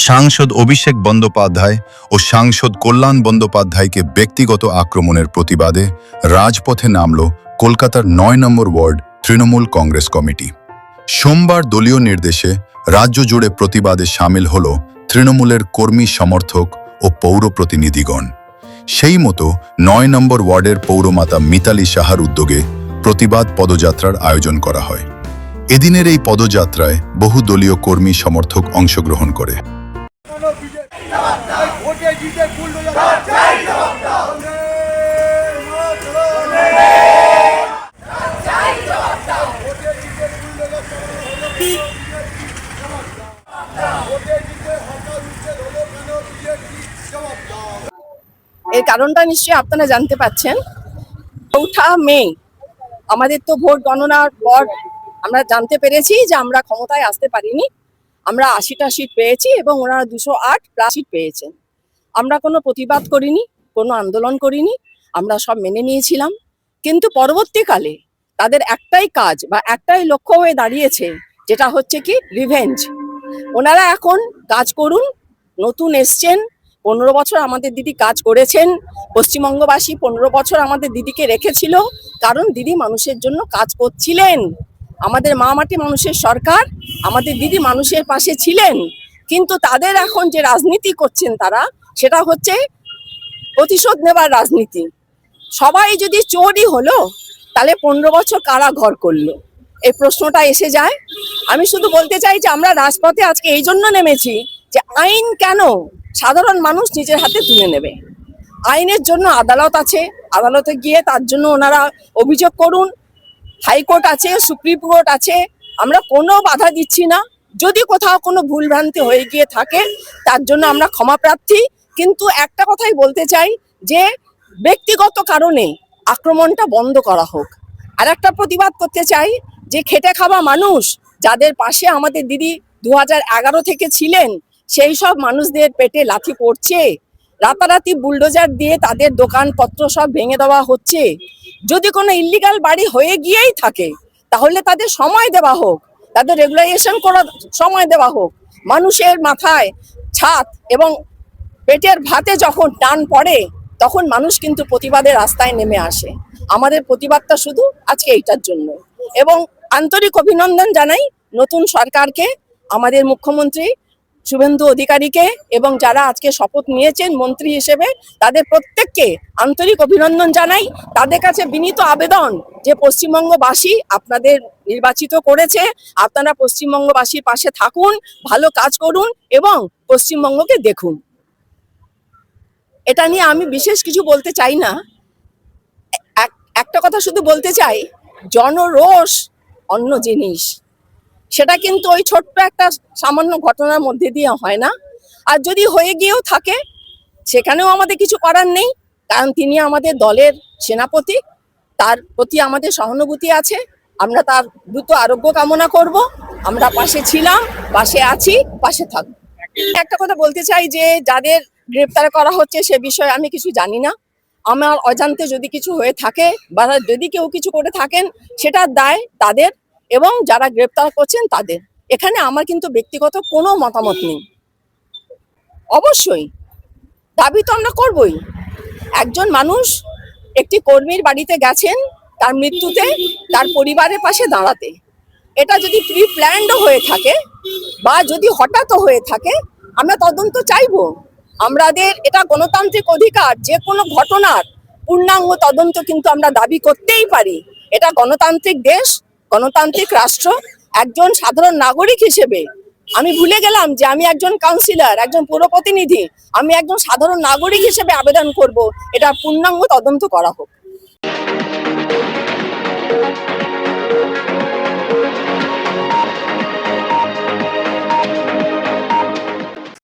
সাংসদ অভিষেক বন্দ্যোপাধ্যায় ও সাংসদ কল্যাণ বন্দ্যোপাধ্যায়কে ব্যক্তিগত আক্রমণের প্রতিবাদে রাজপথে নামল কলকাতার ৯ নম্বর ওয়ার্ড তৃণমূল কংগ্রেস কমিটি। সোমবার দলীয় নির্দেশে রাজ্য জুড়ে প্রতিবাদে সামিল হল তৃণমূলের কর্মী সমর্থক ও পৌর প্রতিনিধিগণ। সেই মতো ৯ নম্বর ওয়ার্ডের পৌরমাতা মিতালি সাহার উদ্যোগে প্রতিবাদ পদযাত্রার আয়োজন করা হয়। এদিনের এই পদযাত্রায় বহু দলীয় কর্মী সমর্থক অংশগ্রহণ করে। এর কারণটা নিশ্চয়ই আপনারা জানতে পাচ্ছেন। ৪ঠা মে আমাদের তো ভোট গণনার পর আমরা জানতে পেরেছি যে আমরা ক্ষমতায় আসতে পারিনি। আমরা ৮০টা সিট পেয়েছি এবং ওনারা ২০৮+ সিট পেয়েছেন। আমরা কোনো প্রতিবাদ করিনি, কোনো আন্দোলন করিনি, আমরা সব মেনে নিয়েছিলাম। কিন্তু পরবর্তীকালে তাদের একটাই কাজ বা একটাই লক্ষ্য হয়ে দাঁড়িয়েছে, যেটা হচ্ছে কি রিভেঞ্জ। ওনারা এখন কাজ করুন, নতুন এসছেন, ১৫ বছর আমাদের দিদি কাজ করেছেন। পশ্চিমবঙ্গবাসী ১৫ বছর আমাদের দিদিকে রেখেছিল, কারণ দিদি মানুষের জন্য কাজ করছিলেন। আমাদের মা মাটি মানুষের সরকার, আমাদের দিদি মানুষের পাশে ছিলেন। কিন্তু তাদের এখন যে রাজনীতি করছেন তারা, সেটা হচ্ছে প্রতিশোধ নেবার রাজনীতি। সবাই যদি চোরই হলো, তাহলে ১৫ বছর কারা ঘর করলো, এই প্রশ্নটা এসে যায়। আমি শুধু বলতে চাই যে আমরা রাজপথে আজকে এই জন্য নেমেছি যে আইন কেন সাধারণ মানুষ নিজের হাতে তুলে নেবে। আইনের জন্য আদালত আছে, আদালতে গিয়ে তার জন্য ওনারা অভিযোগ করুন। হাইকোর্ট আছে, সুপ্রিম কোর্ট আছে, আমরা কোনো বাধা দিচ্ছি না। যদি কোথাও কোনো ভুলভ্রান্তি হয়ে গিয়ে থাকে, তার জন্য আমরা ক্ষমা প্রার্থী। কিন্তু একটা কথাই বলতে চাই যে ব্যক্তিগত কারণে আক্রমণটা বন্ধ করা হোক। আর একটা প্রতিবাদ করতে চাই যে খেটে খাওয়া মানুষ যাদের পাশে আমাদের দিদি ২০১১ থেকে ছিলেন, সেই সব মানুষদের পেটে লাথি পড়ছে, রাতারাতি বুলডোজার দিয়ে তাদের দোকানপত্র সব ভেঙে দেওয়া হচ্ছে। যদি কোনো ইল্লিগাল বাড়ি হয়ে গিয়েই থাকে, তাহলে তাদের সময় দেওয়া হোক, তাদের রেগুলাইজেশন করার সময় দেওয়া হোক। মানুষের মাথায় ছাদ এবং পেটের ভাতে যখন টান পড়ে, তখন মানুষ কিন্তু প্রতিবাদের রাস্তায় নেমে আসে। আমাদের প্রতিবাদটা শুধু আজকে এইটার জন্য। এবং আন্তরিক অভিনন্দন জানাই নতুন সরকারকে, আমাদের মুখ্যমন্ত্রী শুভেন্দু অধিকারীকে এবং যারা আজকে শপথ নিয়েছেন মন্ত্রী হিসেবে, তাদের প্রত্যেককে আন্তরিক অভিনন্দন জানাই। তাদের কাছে বিনীত আবেদন যে পশ্চিমবঙ্গবাসী আপনাদের নির্বাচিত করেছে, আপনারা পশ্চিমবঙ্গবাসীর পাশে থাকুন, ভালো কাজ করুন এবং পশ্চিমবঙ্গকে দেখুন। এটা নিয়ে আমি বিশেষ কিছু বলতে চাই না। একটা কথা শুধু বলতে চাই, জনরোষ অন্য জিনিস। সেটা কিন্তু ওই ছোট্ট একটা সামান্য ঘটনার মধ্যে দিয়ে হয় না। আর যদি হয়ে গিয়েও থাকে, সেখানেও আমাদের কিছু করার নেই, কারণ তিনি আমাদের দলের সেনাপতি। তার প্রতি আমাদের সহানুভূতি আছে। আমরা তার দ্রুত আরোগ্য কামনা করব। আমরা পাশে ছিলাম, পাশে আছি, পাশে থাকবো। একটা কথা বলতে চাই যে যাদের গ্রেপ্তার করা হচ্ছে সে বিষয়ে আমি কিছু জানি না। আমার অজান্তে যদি কিছু হয়ে থাকে বা যদি কেউ কিছু করে থাকেন, সেটার দায় তাদের এবং যারা গ্রেপ্তার করছেন তাদের। এখানে আমার কিন্তু ব্যক্তিগত কোনো মতামত নেই। অবশ্যই দাবি তো আমরা করবই। একজন মানুষ একটি কর্মীর বাড়িতে গেছেন তার মৃত্যুতে, তার পরিবারের পাশে দাঁড়াতে। এটা যদি প্রি প্ল্যান্ডও হয়ে থাকে বা যদি হঠাৎও হয়ে থাকে, আমরা তদন্ত চাইবো। আমাদের এটা গণতান্ত্রিক অধিকার, যে কোনো ঘটনার পূর্ণাঙ্গ তদন্ত কিন্তু আমরা দাবি করতেই পারি। এটা গণতান্ত্রিক দেশ, গণতান্ত্রিক রাষ্ট্র। একজন সাধারণ নাগরিক হিসেবে আমি ভুলে গেলাম যে আমি একজন কাউন্সিলর, একজন পৌর প্রতিনিধি। আমি একজন সাধারণ নাগরিক হিসেবে আবেদন করব, এটা পূর্ণাঙ্গ তদন্ত করা হোক।